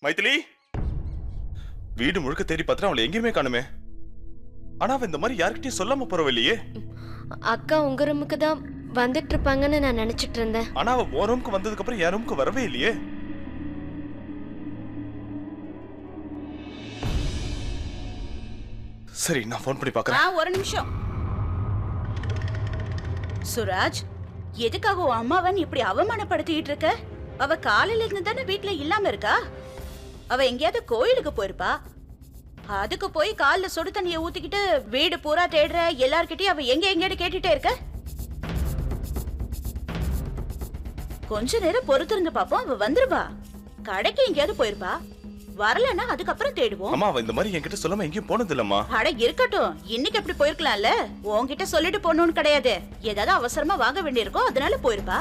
மைதிலி, வீடு முழுக்க தேடி பார்த்தா அவளை எங்கேயுமே காணுமே. ஆனா அவ இந்த மாதிரி யார்கிட்டயும் சொல்லாம போறவில்லையே. அக்கா உங்க ரூமுக்கு தான் வந்துட்டு இருப்பாங்கன்னு நான் நினைச்சிட்டு இருந்தேன். ஆனா அவ உன் ரூமுக்கு வந்ததுக்கு அப்புறம் என் ரூமுக்கு வரவே இல்லையே. சரி, நான் போன் பண்ணி பார்க்கறேன். ஒரு நிமிஷம். சுராஜ், எதுக்காக உன் அம்மாவன் இப்படி அவமானப்படுத்திட்டு இருக்க? அவ காலையில இருந்து தானே வீட்டுல இல்லாம இருக்கா. அவ எங்கேயாவது கோயிலுக்கு போயிருப்பா. அதுக்கு போய் கால்ல சுடு தண்ணியை ஊத்திக்கிட்டு வீடு பூரா தேடுற. எல்லார்கிட்டயும் அவ எங்க எங்கேயாவது கேட்டுட்டே இருக்க. கொஞ்ச நேரம் பொறுத்திருந்து பாப்போம், அவ வந்துருவா. கடைக்கு எங்கேயாவது போயிருப்பா. வரலன்னா அதுக்கப்புறம் தேடுவோம். அம்மா, அவ இந்த மாதிரி என்கிட்ட சொல்லாம எங்கேயும் போனது இல்லம்மா. அட இருக்கட்டும், இன்னைக்கு அப்படி போயிருக்கலாம்ல. உன்கிட்ட சொல்லிட்டு போகணும்னு கிடையாது. ஏதாவது அவசரமா வாங்க வேண்டியிருக்கோம், அதனால போயிருப்பா.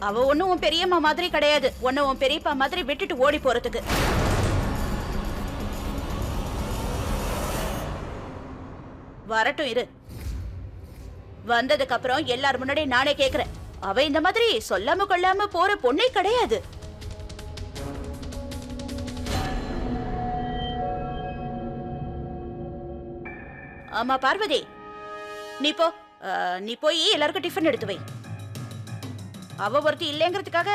அவ ஒண்ணும் உன் பெரியம்மா மாதிரி கிடையாது. உன்ன உன் பெரியப்பா மாதிரி விட்டுட்டு ஓடி போறதுக்கு. வரட்டும் இரு. வந்ததுக்கு அப்புறம் எல்லாரும் முன்னாடி நானே கேக்குறேன். அவ இந்த மாதிரி சொல்லாம கொள்ளாம போற பொண்ணே கிடையாது. ஆமா பார்வதி, நீ போய் எல்லாருக்கும் டிஃபன் எடுத்து வை. அவ ஒருத்தி இல்லைங்கிறதுக்காக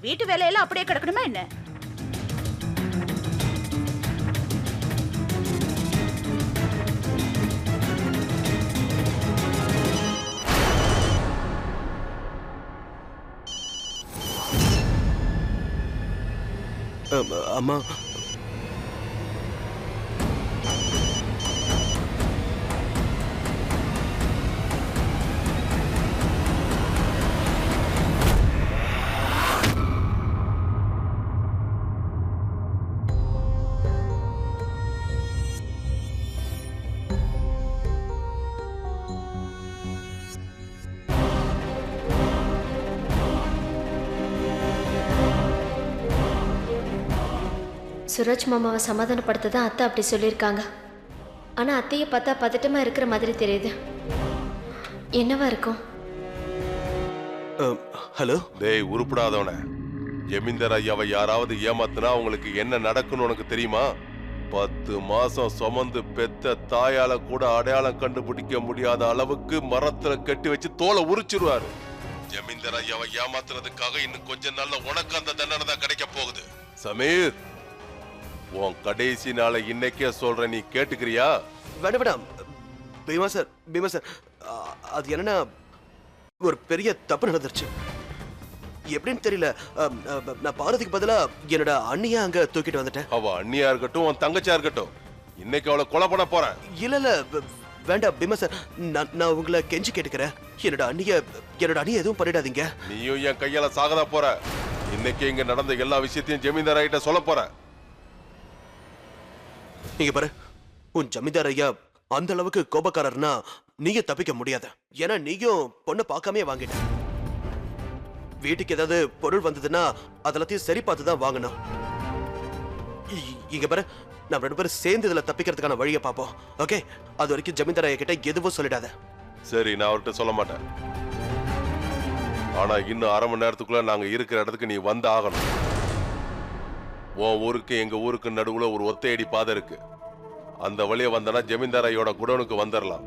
வீட்டு வேலையெல்லாம் அப்படியே கிடக்கணுமா என்ன? அம்மா, சுராஜ் மாமாவை சமாதானப்படுத்த தான் அத்தை அப்படி சொல்லியிருக்காங்க. ஆனா அத்தையை பார்த்தா பதட்டமா இருக்கிற மாதிரி தெரியுது. என்னவா இருக்கும்? ஹலோ. டேய் உருப்படாதவன, ஜமீன்தார் ஐயாவை யாராவது ஏமாத்துனா அவங்களுக்கு என்ன நடக்கும்னு உனக்கு தெரியுமா? 10 மாசம் சுமந்து பெத்த தாயால கூட அடையாளம் கண்டுபிடிக்க முடியாத அளவுக்கு மரத்துல கட்டி வச்சு தோலை உரிச்சிருவாரு. ஜமீன்தார் ஐயாவை ஏமாத்துறதுக்காக இன்னும் கொஞ்ச நாள்ல உனக்கு அந்த தண்டனை தான் கிடைக்க போகுது. சமீர், உன் கடைசி நாளை இன்னைக்கே சொல்ற, நீ கேட்டுக்கிறியா? வேண்டாம் வேண்டாம் பீமா சார், அது என்னன்னா ஒரு பெரிய தப்பு நடந்துருச்சு. எப்படின்னு தெரியல. நான் பார்வதிக்கு பதிலா என்னோட அண்ணியா அங்க தூக்கிட்டு வந்துட்டேன். அவ அண்ணியா இருக்கட்டும், உன் தங்கச்சியா இருக்கட்டும், இன்னைக்கு அவளை கொலை பண்ண போறேன். இல்ல வேண்டாம் பீமா சார், நான் உங்களை கெஞ்சி கேட்டுக்கிறேன். என்னோட அண்ணிய எதுவும் பண்ணிடாதீங்க. நீயும் என் கையால சாகதா போற. இன்னைக்கு இங்க நடந்த எல்லா விஷயத்தையும் ஜமீன்தார் ஐயா சொல்ல போற. நீங்க பாரு, உன் ஜமீன்தார் ஐயா அந்த அளவுக்கு கோபக்காரர்னா நீங்க தப்பிக்க முடியாது. ஏன்னா நீயும் பொண்ணை பார்க்காமே வாங்கிட்ட. வீட்டுக்கு ஏதாவது பொருள் வந்ததுன்னா அதெல்லாத்தையும் சரி பார்த்து தான் வாங்கணும். இங்க பாரு, நம்ம 2 பேரும் சேர்ந்து இதுல தப்பிக்கிறதுக்கான வழியை பார்ப்போம். ஓகே? அது வரைக்கும் ஜமீன்தார் ஐயா கிட்ட எதுவும் சொல்லிடாத. சரி, நான் அவர்கிட்ட சொல்ல மாட்டேன். ஆனா இன்னும் 1/2 மணி நேரத்துக்குள்ள நாங்க இருக்கிற இடத்துக்கு நீ வந்து ஆகணும். உன் ஊருக்கு எங்க ஊருக்கு நடுவுல ஒரு ஒத்தையடி பாதை இருக்கு. அந்த வழியை வந்தனா ஜமீன்தார் ஐயோட குடோனுக்கு வந்துடலாம்.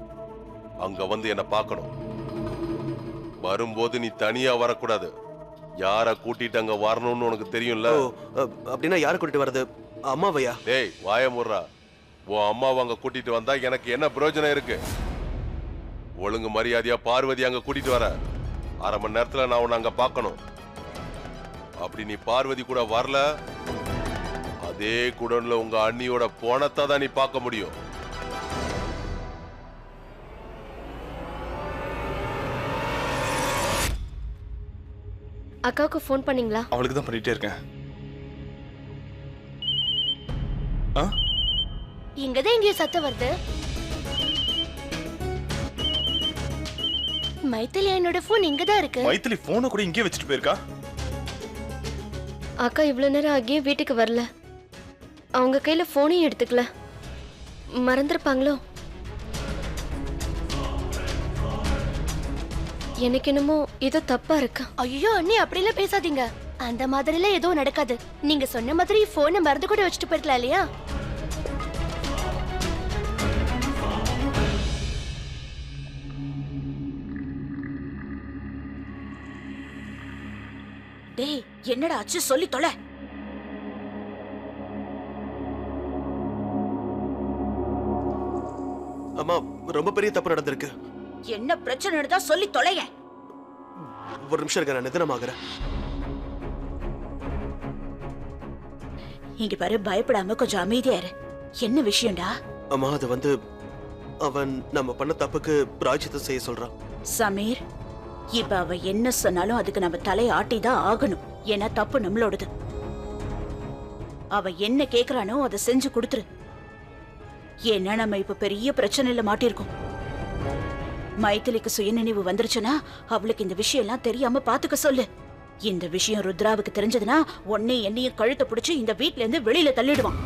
அங்க வந்து என்ன பார்க்கணும். வரும்போது நீ தனியா வரக்கூடாது. யார கூட்டிட்டு அங்க வரணும்னு உனக்கு தெரியும்ல. அப்படின்னா யார கூட்டிட்டு வர்றது? அம்மாவையா? டேய் வாய முர்றா. உன் அம்மாவை அங்க கூட்டிட்டு வந்தா எனக்கு என்ன பிரயோஜனம் இருக்கு? ஒழுங்கு மரியாதையா பார்வதி அங்க கூட்டிட்டு வர. 1/2 மணி நேரத்துல நான் உன்னை அங்க பார்க்கணும். அப்படி நீ பார்வதி கூட வரல, அதே குடோன்ல உங்க அண்ணியோட போனத்தை தான் நீ பார்க்க முடியும். அக்காவுக்கு ஃபோன் பண்ணீங்களா? அவளுக்கு தான் பண்ணிட்டே இருக்கேன். இங்கதான் எங்கேயோ சத்தம் வருது. மைத்திலி, என்னோட போன் இங்கதான் இருக்கு. மைத்திலி போனை கூட இங்கே வச்சுட்டு போயிருக்கா. அக்கா இவ்வளவு நேரம் ஆகியும் வீட்டுக்கு வரல. அவங்க கையில போனையும் எடுத்துக்கல. மறந்துருப்பாங்களோ? எனக்கு என்னமோ ஏதோ தப்பா இருக்கு. ஐயோ அண்ணி, அப்படிலாம் பேசாதீங்க. அந்த மாதிரிலாம் எதுவும் நடக்காது. நீங்க சொன்ன மாதிரி போனை மறந்து கூட வச்சுட்டு போயிருக்கலாம் இல்லையா? டேய் என்னடா ஆச்சு சொல்லி தொலை. அம்மா, ரொம்ப பெரிய தப்பு நடந்திருக்கு. என்ன பிரச்சனை நடந்தா சொல்லி தொலையேன். ஒரு நிமிஷம் இருக்க, நான் நிதானமாகறேன். இங்க பாரு, பயப்படாம கொஞ்சம் அமைதியா இரு. என்ன விஷயம்டா? அம்மா, அது வந்து அவன் நம்ம பண்ண தப்புக்கு பிராயச்சித்தம் செய்ய சொல்றான். சமீர், இப்ப அவ என்ன சொன்னாலும் அதுக்கு நம்ம தலையை ஆட்டிதான் ஆகணும். ஏன்னா தப்பு நம்மளோடது. அவ என்ன கேக்குறானோ அதை செஞ்சு கொடுத்துரு. ஏன்னா நம்ம இப்ப பெரிய பிரச்சனையில மாட்டிருக்கோம். மைத்திலிக்கு சுயநினைவு வந்துருச்சுன்னா அவளுக்கு இந்த விஷயம் எல்லாம் தெரியாம பாத்துக்க சொல்லு. இந்த விஷயம் ருத்ராவுக்கு தெரிஞ்சதுன்னா உன்னை என்னையும் கழுத்தை பிடிச்சு இந்த வீட்ல இருந்து வெளியில தள்ளிடுவான்.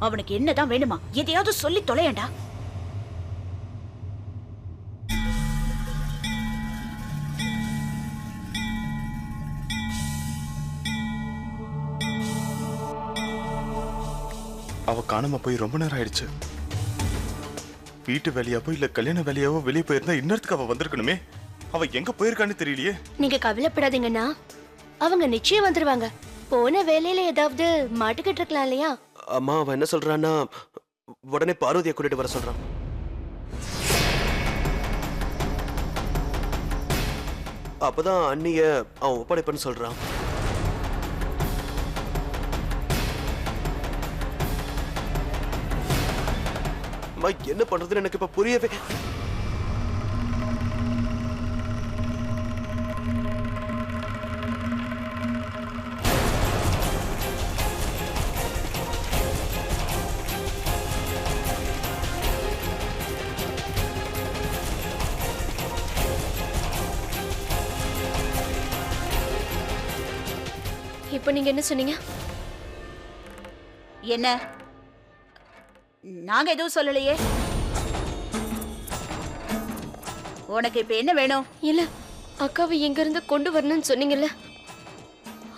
அவனுக்கு என்னதான் வேணுமா? எதையாவது சொல்லி தொலையண்டா. அவ காணாம போய் ரொம்ப நேரம் ஆயிடுச்சு. வீட்டு வேலையாவோ இல்ல கல்யாண வேலையாவோ வெளியே போயிருந்தா இன்னத்துக்கு அவ வந்திருக்கணுமே. அவ எங்க போயிருக்கான்னு தெரியலையே. நீங்க கவலைப்படாதீங்கண்ணா, அவங்க நிச்சயம் வந்துருவாங்க. போன வேலையில ஏதாவது மாட்டுக்கிட்டு இருக்கலாம் இல்லையா? அம்மா, அவன் என்ன சொல்றான்னா உடனே பார்வதியை கூட்டிட்டு வர சொல்றான். அப்பதான் அண்ணிய அவன் ஒப்படைப்பன்னு சொல்றான். அம்மா, என்ன பண்றதுன்னு எனக்கு இப்ப புரியவே. இப்போ நீங்க என்ன சொன்னீங்க? என்ன? நாங்க எதுவும் சொல்லலையே. உனக்கு இப்ப என்ன வேணும்? இல்ல, அக்காவை எங்க இருந்து கொண்டு வரணும்னு சொன்னீங்கல்ல,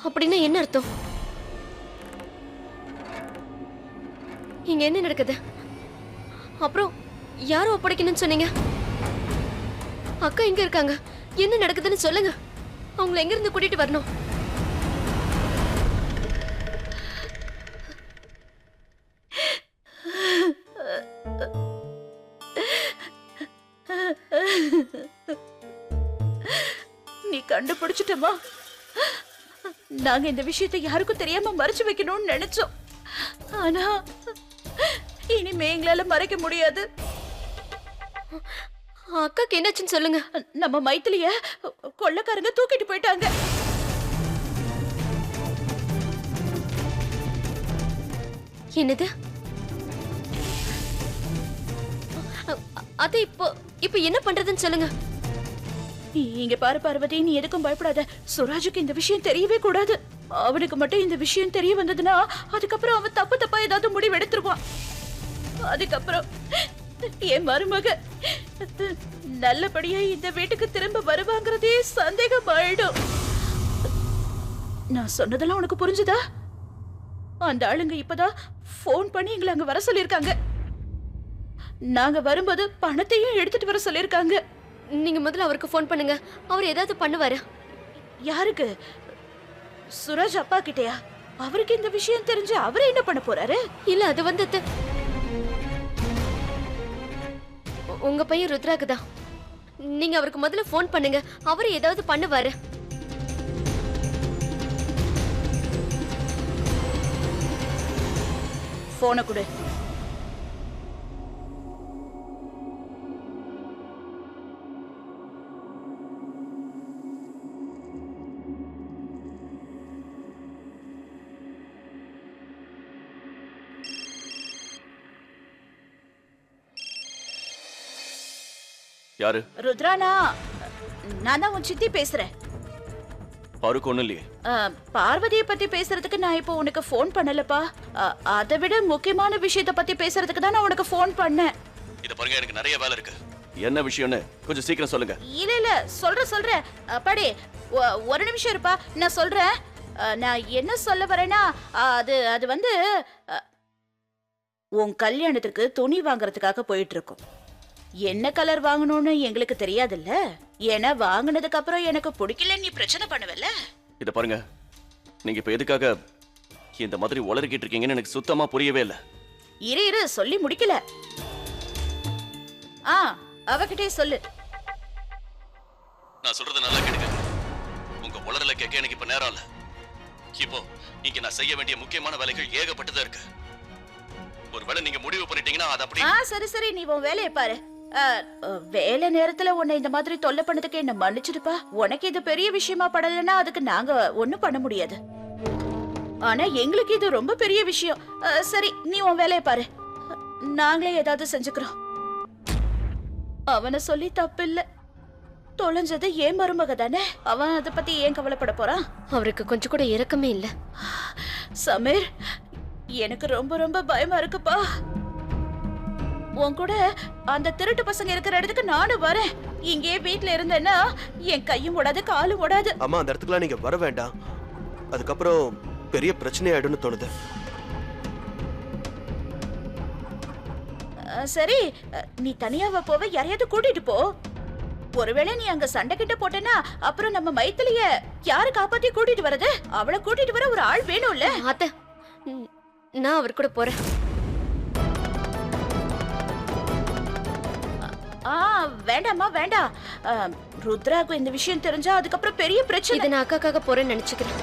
அப்படின்னா என்ன அர்த்தம்? இங்க என்ன நடக்குது? அப்புறம் யாரும் ஒப்படைக்கணும்னு சொன்னீங்க? அக்கா எங்க இருக்காங்க? என்ன நடக்குதுன்னு சொல்லுங்க. அவங்கள எங்க இருந்து கூட்டிட்டு வரணும்? நீ கண்டுபிடிச்சிட்டமா? நாங்க இந்த விஷயத்தை யாருக்கும் தெரியாம மறைச்சு வைக்கணும்னு நினைச்சோம். ஆனா இனிமே எங்களால மறைக்க முடியாது. அக்காக்கு என்னாச்சுன்னு சொல்லுங்க. நம்ம மைத்திலிய கொள்ளைக்காரங்க தூக்கிட்டு போயிட்டாங்க. என்னது? அது இப்போ என்ன பண்றதுன்னு சொல்லுங்க. இங்க பாரு பார்வதி, நீ எதுக்கும் பயப்படாத. சுராஜுக்கு இந்த விஷயம் தெரியவே கூடாது. அவனுக்கு மட்டும் இந்த விஷயம் தெரிய வந்ததுன்னா அதுக்கப்புறம் அவன் தப்பா ஏதாவது முடிவு எடுத்துருவான். அதுக்கப்புறம் என் மருமக நல்லபடியா இந்த வீட்டுக்கு திரும்ப வருவாங்கிறதே சந்தேகம் ஆயிடும். நான் சொன்னதெல்லாம் உனக்கு புரிஞ்சுதா? அந்த ஆளுங்க இப்பதான் போன் பண்ணி எங்களை அங்க வர சொல்லிருக்காங்க. நாங்க வரும்போது பணத்தையும் எடுத்துட்டு வர சொல்லிருக்காங்க. நீங்க முதல்ல அவருக்கு ஃபோன் பண்ணுங்க. அவர் ஏதாவது பண்ணுவாரு. யாருக்கு? சுராஜ் அப்பா கிட்டயா? அவருக்கு இந்த விஷயம் தெரிஞ்சு அவரே என்ன பண்ண போறாரு? இல்ல, அது வந்து உங்க பையன் ருத்ராக்கு தான். நீங்க அவருக்கு முதல்ல ஃபோன் பண்ணுங்க. அவர் ஏதாவது பண்ணுவாரு. போனை கொடு. யாரு? ருத்ரானா, நான் தான் உன் சித்தி பேசுறேன். அவருக்கு ஒண்ணும் இல்லையே. பார்வதியை பத்தி பேசுறதுக்கு நான் இப்போ உனக்கு ஃபோன் பண்ணலப்பா. அதை விட முக்கியமான விஷயத்தை பத்தி பேசுறதுக்கு தான் நான் உனக்கு ஃபோன் பண்ணேன். இத பாருங்க, எனக்கு நிறைய வேலை இருக்கு. என்ன விஷயம்னு கொஞ்சம் சீக்கிரம் சொல்லுங்க. இல்ல சொல்றேன். அப்பாடி, ஒரு நிமிஷம் இருப்பா, நான் சொல்றேன். நான் என்ன சொல்ல வரேன்னா, அது அது வந்து உன் கல்யாணத்துக்கு துணி வாங்குறதுக்காக போயிட்டு இருக்கோம். என்ன கலர் வாங்கணும்னு எங்களுக்கு தெரியாதுல்ல. ஏன்னா வாங்கினதுக்கு அப்புறம் எனக்கு பிடிக்கல, நீ பிரச்சனை பண்ணுவல்ல. இத பாருங்க, நீங்க இப்ப எதுக்காக இந்த மாதிரி உளறிக்கிட்டு இருக்கீங்கன்னு எனக்கு சுத்தமா புரியவே இல்லை. இரு சொல்லி முடிக்கல. அவகிட்டே சொல்லு. நான் சொல்றது நல்லா கேளுங்க. உங்க உளறல கேட்க எனக்கு இப்ப நேரம் இல்ல. இப்போ இங்க நான் செய்ய வேண்டிய முக்கியமான வேலைகள் ஏகப்பட்டதா இருக்கு. ஒருவேளை நீங்க முடிவு பண்ணிட்டீங்கன்னா அது அப்படி. சரி நீ உன் வேலையை பாரு. வேலை நேரத்துல உன்னை இந்த மாதிரி தொல்லை பண்ணதுக்கு என்ன மன்னிச்சிடுப்பா. உனக்கு இது பெரிய விஷயமா படலைன்னா அதுக்கு நாங்க ஒண்ணும் பண்ண முடியாது. ஆனா எங்களுக்கு இது ரொம்ப பெரிய விஷயம். சரி நீ உன் வேலையை பாரு, நாங்களே ஏதாவது செஞ்சுக்கிறோம். அவனை சொல்லி தப்பு இல்ல, தொலைஞ்சது ஏன் மருமக தானே. அவன் அதை பத்தி ஏன் கவலைப்பட போறான்? அவருக்கு கொஞ்சம் கூட இரக்கமே இல்ல. சமீர், எனக்கு ரொம்ப ரொம்ப பயமா இருக்குப்பா. உன் கூட அந்த திருட்டு பசங்க இருக்கிற இடத்துக்கு நானும் வரேன். இங்கே வீட்டுல இருந்தேன்னா என் கையும் ஓடாது காலும் ஓடாது. அம்மா, அந்த இடத்துக்குலாம் நீங்க வர வேண்டாம். அதுக்கப்புறம் பெரிய பிரச்சனை ஆயிடும்னு தோணுது. சரி, நீ தனியாவா போவ? யாரையாவது கூட்டிட்டு போ. ஒருவேளை நீ அங்க சண்டை கிட்ட போட்டேன்னா அப்புறம் நம்ம மைத்திலிய யாரு காப்பாத்தி கூட்டிட்டு வரது? அவளை கூட்டிட்டு வர ஒரு ஆள் வேணும்ல. அத்தை, நான் அவர் கூட போறேன். வேண்டாமா வேண்டாம். ருத்ராக்கு இந்த விஷயம் தெரிஞ்சா அதுக்கப்புறம் பெரிய பிரச்சனை. இதை நான் அக்காக்காக போறேன்னு நினைச்சுக்கிறேன்.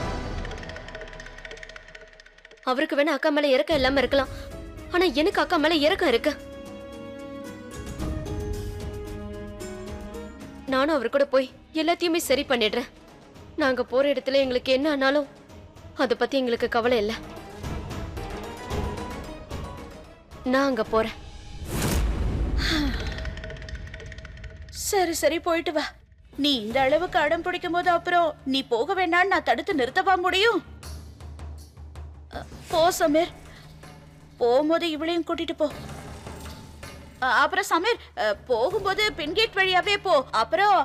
அவருக்கு வேணா அக்கா மேல இறக்கம் இல்லாம இருக்கலாம், ஆனா எனக்கு அக்கா மேல இறக்கம் இருக்கு. நானும் அவர் கூட போய் எல்லாத்தையுமே சரி பண்ணிடுறேன். நாங்க போற இடத்துல எங்களுக்கு என்ன ஆனாலும் அதை பத்தி எங்களுக்கு கவலை இல்லை. நான் அங்க போறேன். சரி போயிட்டு வா. நீ இந்த அளவுக்கு அடம் பிடிக்கும் போது அப்புறம் நீ போக வேண்டான்னு நான் தடுத்து நிறுத்தவா முடியும்? போ சமீர், போகும்போது இவளையும் கூட்டிட்டு போ. அப்புறம் சமீர், போகும்போது பின்கேட் வழியாவே போ. அப்புறம்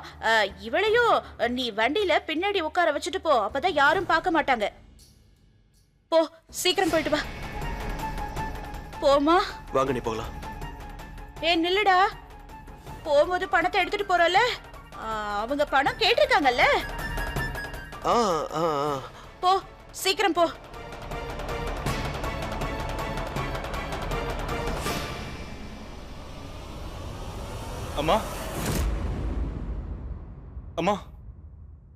இவளையும் நீ வண்டியில பின்னாடி உட்கார வச்சுட்டு போ. அப்பதான் யாரும் பார்க்க மாட்டாங்க. போ, சீக்கிரம் போயிட்டு வா. போமா. வாங்க, நீ போகலாம். நில்லுடா. போகும்போது பணத்தை எடுத்துட்டு போறல, அவங்க பணம் கேட்டிருக்காங்கல்ல. போ, சீக்கிரம் போ. அம்மா அம்மா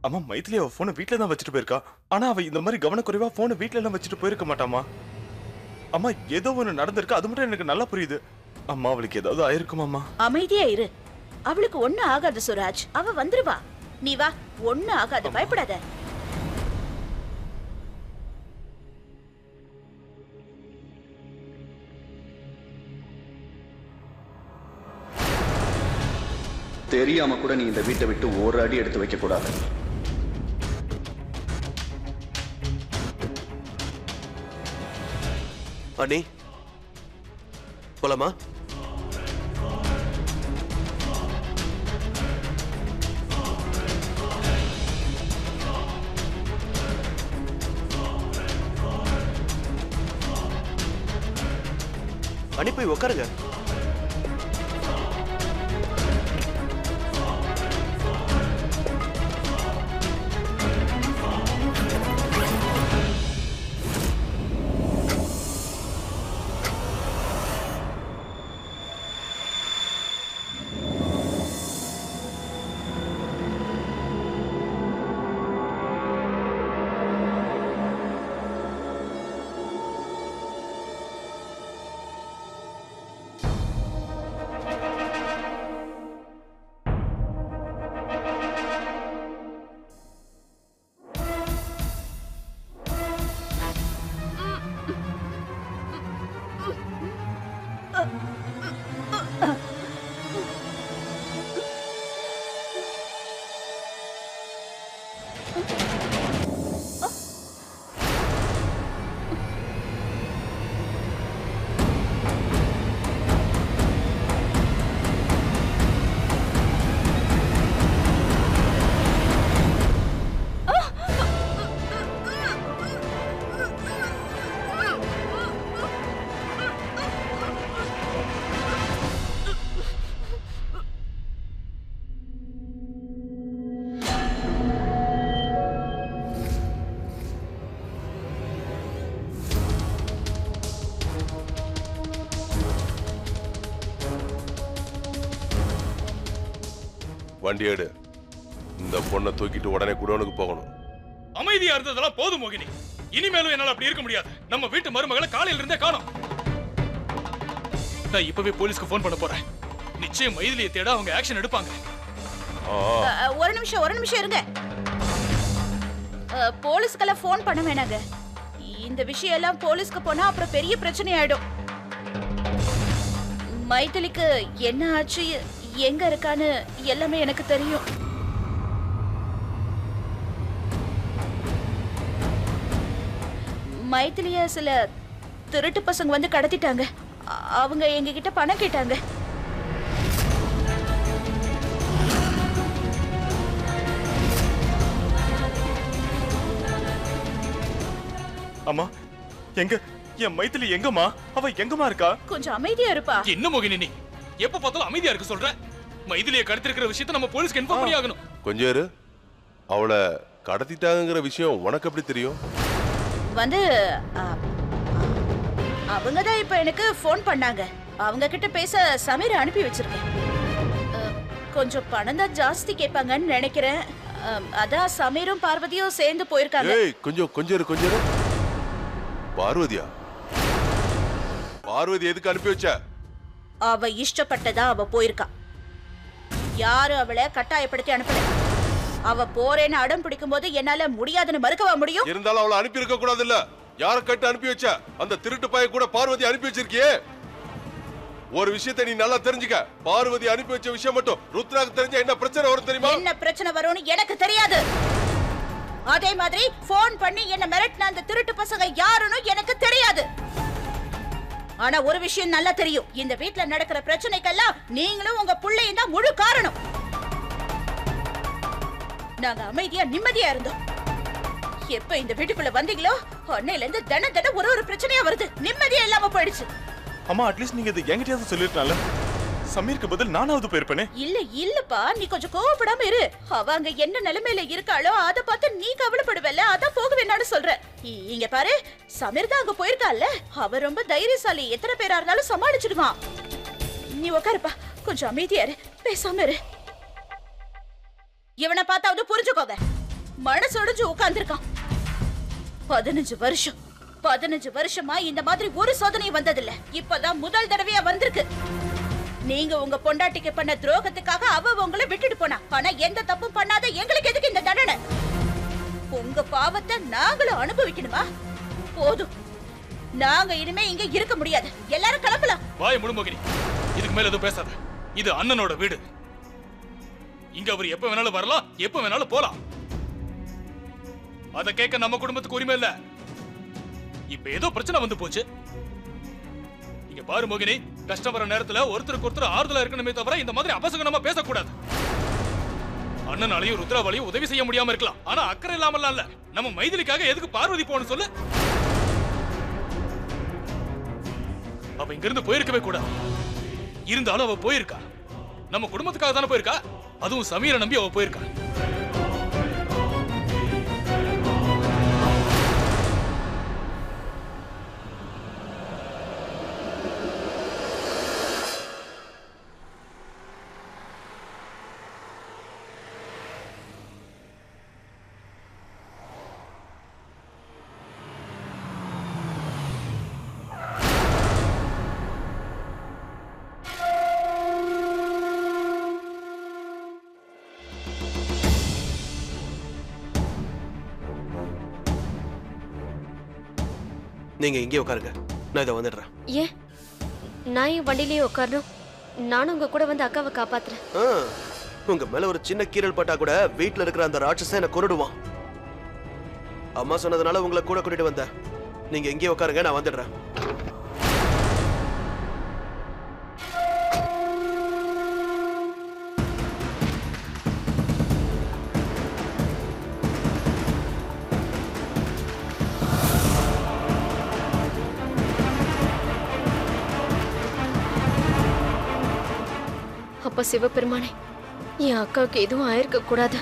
அம்மா, மைத்திலி அவ போனை வீட்டுல தான் வச்சுட்டு போயிருக்கா. ஆனா அவ இந்த மாதிரி கவனக்குறைவா போனை வீட்டுல எல்லாம் வச்சுட்டு போயிருக்க மாட்டாமா. அம்மா, ஏதோ ஒண்ணு நடந்திருக்கு, அது மட்டும் எனக்கு நல்லா புரியுது. அம்மா, அவளுக்கு ஏதாவது ஆயிருக்குமாம்மா? அமைதியா இரு. அவளுக்கு ஒண்ணு ஆகாது சுராஜ், அவ வந்துருவா. நீ வா, ஒண்ணு ஆகாது, பயப்படாத. தெரியாம கூட நீ இந்த வீட்டை விட்டு ஒரு அடி எடுத்து வைக்க கூடாது. அண்ணி, போலாமா? அண்ணி, போய் உட்காருங்க. வண்டி எடு. இந்த பொண்ணை தூக்கிட்டு உடனே குடோனுக்கு போகணும். அமைதியா இருந்ததெல்லாம் போதும் மோகினி. இனிமேலும் என்னால அப்படி இருக்க முடியாது. நம்ம வீட்டு மருமகளை காலையில இருந்தே காணோம். நான் இப்பவே போலீஸ்க்கு போன் பண்ண போறேன். நிச்சயம் மைதிலியை தேட அவங்க ஆக்ஷன் எடுப்பாங்க. ஒரு நிமிஷம் இருங்க. போலீஸ்க்கெல்லாம் போன் பண்ண வேணாங்க. இந்த விஷயம் எல்லாம் போலீஸ்க்கு போனா அப்புறம் பெரிய பிரச்சனை ஆயிடும். மைதிலிக்கு என்ன ஆச்சு, எங்க இருக்கான்னு எல்லாமே எனக்கு தெரியும். மைதிலிய சில திருட்டு பசங்க வந்து கடத்திட்டாங்க. அவங்க எங்க கிட்ட பணம் கேட்டாங்க. அம்மா எங்க என் மைத்திலி எங்கம்மா? அவ எங்கம்மா இருக்கா? கொஞ்சம் அமைதியா இருப்பா. என்ன மோகினி நீ எப்ப பார்த்தாலும் அமைதியா இருக்க சொல்ற? மைதிலியை கடத்திருக்கிற விஷயத்தை நம்ம போலீஸ்க்கு இன்ஃபார்ம் பண்ணி ஆகணும். கொஞ்சம் இரு. அவளை கடத்திட்டாங்கிற விஷயம் உனக்கு எப்படி தெரியும்? வந்து அவங்க தான் இப்ப எனக்கு ஃபோன் பண்ணாங்க. அவங்க கிட்ட பேச சமீர் அனுப்பி வச்சிருக்கேன். கொஞ்சம் பணம் தான் ஜாஸ்தி கேட்பாங்கன்னு நினைக்கிறேன். அதான் சமீரும் பார்வதியும் சேர்ந்து போயிருக்காங்க. ஏய் கொஞ்சம் இரு. பார்வதியா? பார்வதி எதுக்கு அனுப்பி வச்ச? அவ இஷ்டப்பட்டதா அவ போயிருக்கா. யாரும் அவளை கட்டாயப்படுத்தி அனுப்பல. அவ போறேன்னு அடம் பிடிக்கும் போது என்னால முடியாதுன்னு மறுக்கவா முடியும்? இருந்தாலும் அவளை அனுப்பி இருக்க கூடாது இல்ல? யார கட்டு அனுப்பி வச்ச? அந்த திருட்டு பைய கூட பார்வதி அனுப்பி வச்சிருக்கியே. ஒரு விஷயத்தை நீ நல்லா தெரிஞ்சுக்க. பார்வதி அனுப்பி வச்ச விஷயம் மட்டும் ருத்ராக்கு தெரிஞ்சா என்ன பிரச்சனை வரும் தெரியுமா? என்ன பிரச்சனை வரும்னு எனக்கு தெரியாது. அதே மாதிரி போன் பண்ணி என்ன மிரட்டின அந்த திருட்டு பசங்க யாருன்னு எனக்கு தெரியாது. ஆனா ஒரு விஷயம் நல்லா தெரியும். இந்த வீட்ல நடக்கிற பிரச்சனைக்கெல்லாம் நீங்களும் உங்க புள்ளையும் தான் முழு காரணம். நாங்க அமைதியா நிம்மதியா இருந்தோம். எப்ப இந்த வீட்டுக்குள்ள வந்தீங்களோ அன்னையில இருந்து தினம் ஒரு பிரச்சனையா வருது. நிம்மதியா இல்லாம போயிடுச்சு. அம்மா அட்லீஸ்ட் நீங்க இது என்கிட்டயாவது சொல்லிருக்கலாம்ல. சமீருக்கு பதில் நானாவது போயிருப்பேனே. இல்லப்பா, நீ கொஞ்சம் கோவப்படாம இரு. அவங்க என்ன நிலைமையில இருக்காளோ அத பார்த்து நீ கவலைப்படுவல. அதான் போக வேணாம்னு சொல்ற. இங்க பாரு, சமீர் தான் அங்க போயிருக்கால. அவ ரொம்ப தைரியசாலி. எத்தனை பேரா இருந்தாலும் சமாளிச்சிடுவான். நீ உட்காருப்பா, கொஞ்சம் அமைதியா இரு, பேசாம இரு. இவனை பார்த்தாவது புரிஞ்சுக்கோங்க. மனசொடிஞ்சு உட்கார்ந்துருக்கான். 15 வருஷமா இந்த மாதிரி ஒரு சோதனை வந்ததில்ல. இப்பதான் முதல் தடவையா வந்திருக்கு. நீங்க உங்க பொண்டாட்டிக்கு பண்ண துரோகத்துக்காக அவ உங்களை விட்டுட்டு போனா. ஆனா எந்த தப்பும் பண்ணாத எங்களுக்கு எதுக்கு இந்த தண்டனை? உங்க பாவத்தை நாங்களும் அனுபவிக்கணுமா? போதும், நாங்க இனிமே இங்க இருக்க முடியாது. எல்லாரும் கிளம்பலாம். வாய் முழு மோகினி. இதுக்கு மேல எதுவும் பேசாத. இது அண்ணனோட வீடு. இங்க அவர் எப்ப வேணாலும் வரலாம், எப்ப வேணாலும் போலாம். அத கேட்க நம்ம குடும்பத்துக்கு உரிமை இல்ல. இப்ப ஏதோ பிரச்சனை வந்து போச்சு. இங்க பாரு மோகினி, கஷ்டம் வர நேரத்துல ஒருத்தருக்கு ஒருத்தர் ஆறுதலா இருக்கணுமே தவிர இந்த மாதிரி அபசகனமா பேசக்கூடாது. அண்ணனாலையும் ருத்ராவாலையும் உதவி செய்ய முடியாம இருக்கலாம். ஆனா அக்கறை இல்லாமலாம் இல்ல. நம்ம மைதிலிக்காக எதுக்கு பார்வதி போகணும் சொல்லு? அவ இங்க இருந்து போயிருக்கவே கூடாது. இருந்தாலும் அவ போயிருக்கா. நம்ம குடும்பத்துக்காக தானே போயிருக்கா. அதுவும் சமீரை நம்பி அவ போயிருக்கா. நீங்க இங்கே உட்காருங்க, நான் இதை வந்துடுறேன். ஏன் நான் என் வண்டியிலேயே உட்காரணும்? நானும் உங்க கூட வந்து அக்காவை காப்பாத்துறேன். உங்க மேல ஒரு சின்ன கீரல் பட்டா கூட வீட்டுல இருக்கிற அந்த ராட்சசன் என்ன கொன்னுடுவான். அம்மா சொன்னதுனால உங்களை கூட கூட்டிட்டு வந்தேன். நீங்க இங்கே உட்காருங்க, நான் வந்துடுறேன். அப்ப சிவபெருமானே, என் அக்காவுக்கு எதுவும் ஆயிருக்க கூடாது.